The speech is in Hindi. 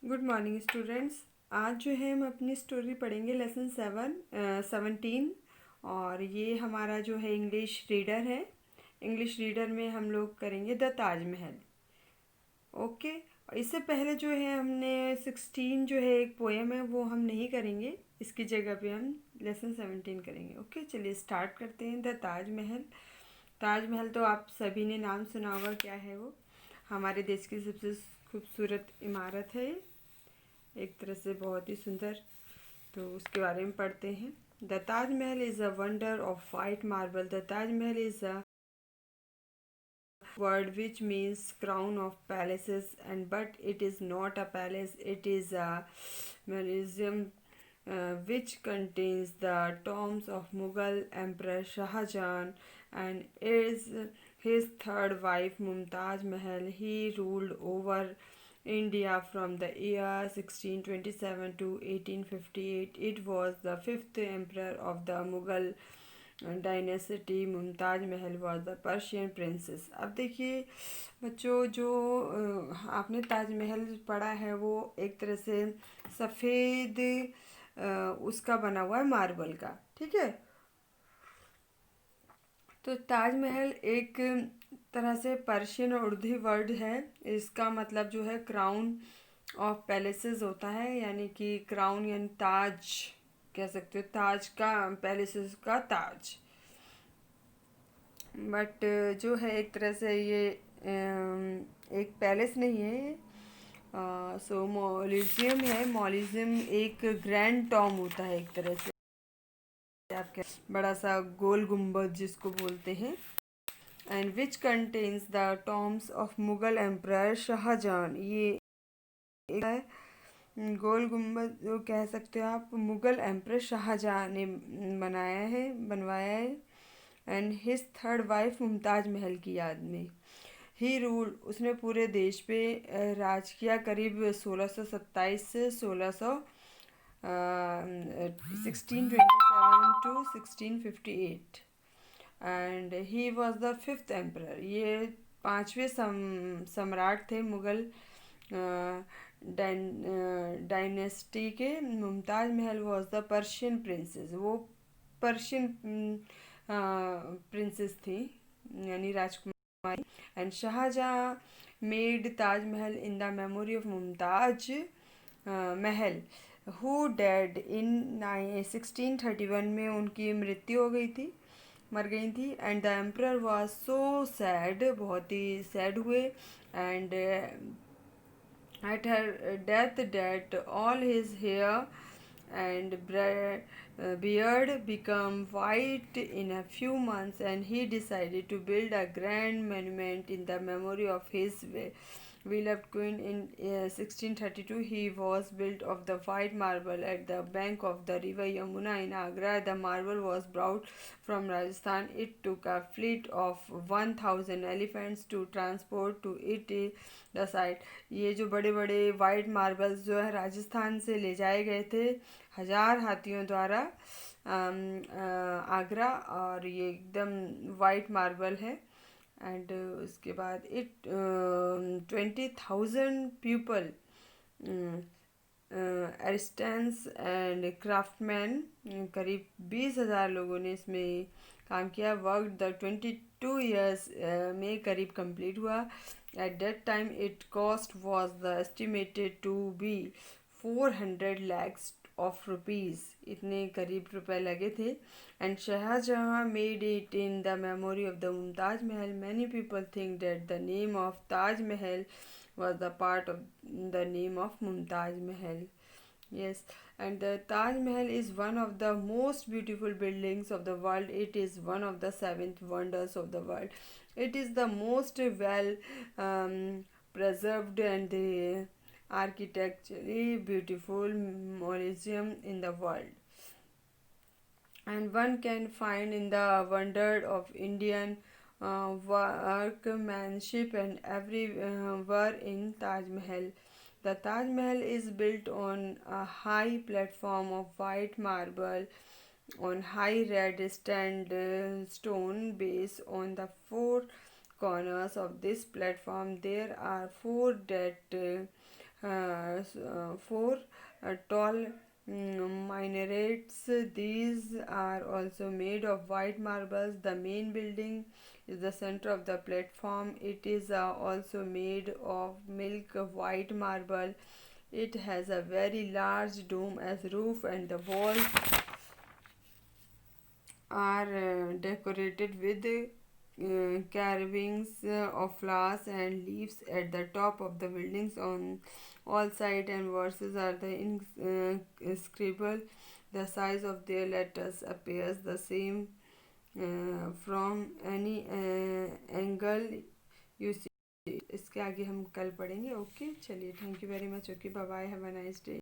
Good morning students. आज जो है हम अपनी स्टोरी पढ़ेंगे लेसन 17। और ये हमारा जो है इंग्लिश रीडर है। इंग्लिश रीडर में हम लोग करेंगे द ताजमहल। ओके। और इससे पहले जो है हमने 16 जो है एक पोएम है वो हम नहीं करेंगे। इसकी जगह पे हम लेसन 17 करेंगे। ओके, चलिए स्टार्ट करते हैं। द ताजमहल। ताजमहल तो आप सभी ने नाम सुना होगा, क्या है वो। हमारे देश की सबसे खूबसूरत इमारत है, एक तरह से बहुत ही सुंदर। तो उसके बारे में पढ़ते हैं। The Taj Mahal is a wonder of white marble. The Taj Mahal is a word which means crown of palaces, and but it is not a palace, it is a museum which contains the tombs of Mughal Emperor Shah Jahan and is his third wife Mumtaz Mahal. He ruled over India from the year 1627 to 1858. It was the fifth emperor of the Mughal dynasty. Mumtaz Mahal was the Persian princess. अब देखिए बच्चों, जो आपने ताजमहल पढ़ा है वो एक तरह से सफ़ेद उसका बना हुआ है, मार्बल का। ठीक है। तो ताजमहल एक तरह से पर्शियन और उर्दू वर्ड है। इसका मतलब जो है क्राउन ऑफ पैलेसेस होता है, यानी कि क्राउन यानी ताज कह सकते हो, ताज का, पैलेसेस का ताज। बट जो है एक तरह से ये एक पैलेस नहीं है। सो मॉलिजियम है। मॉलिजियम एक ग्रैंड टॉम होता है, एक तरह से आप कह, बड़ा सा गोल गुम्बद जिसको बोलते हैं। And which contains the tombs of Mughal emperor Shah Jahan. ये एक है गोल गुम्बद, जो कह सकते हो आप, मुगल एम्प्रयर शाहजहां ने बनवाया है। And his third wife Mumtaz Mahal की याद में। ही रूल, उसने पूरे देश पे राज किया करीब 1627 से 1627 to 1658। And he was the fifth emperor. ये पांचवें सम्राट थे मुगल डायनेस्टी के। Mumtaz Mahal was the Persian princess. वो पर्शियन प्रिंसेस थी, यानी राजकुमारी। And Shah Jahan made Taj Mahal in the memory of Mumtaz Mahal who dead इन 1631 में उनकी मृत्यु हो गई थी, मर गई थी। And the emperor was so sad, बहुत ही सैड हुए। And at her death that all his hair and beard become white in a few months, and he decided to build a grand monument in the memory of his beloved queen. In 1632 he was built of the white marble at the bank of the river Yamuna in Agra. The marble was brought from Rajasthan. It took a fleet of 1000 elephants to transport to it the site. ये जो बड़े बड़े वाइट मार्बल्स जो है राजस्थान से ले जाए गए थे 1000 हाथियों द्वारा आगरा, और ये एकदम वाइट मार्बल है। एंड उसके बाद it 20,000 people, assistants and craftsman, करीब 20,000 लोगों ने इसमें काम किया। वर्क द 22 years में करीब कंप्लीट हुआ। At that time it cost was the estimated to be 400 lakhs of rupees. इतने करीब रुपए लगे थे। And Shah Jahan made it in the memory of the Mumtaz Mahal. Many people think that the name of Taj Mahal was the part of the name of Mumtaz Mahal. Yes, and the Taj Mahal is one of the most beautiful buildings of the world. It is one of the seventh wonders of the world. It is the most well preserved and architecturally beautiful museum in the world. And one can find in the wonder of Indian workmanship and everywhere in Taj Mahal. The Taj Mahal is built on a high platform of white marble on high red stone base. On the four corners of this platform there are four that four tall minarets. These are also made of white marbles. The main building is the center of the platform. It is also made of milk white marble. It has a very large dome as roof, and the walls are decorated with carvings of flowers and leaves at the top of the buildings. On all sides and verses are the inscribable. The size of their letters appears the same from any angle you see. इसके आगे हम कल पढ़ेंगे. ओके, चलिए, thank you very much. Okay, bye bye, have a nice day.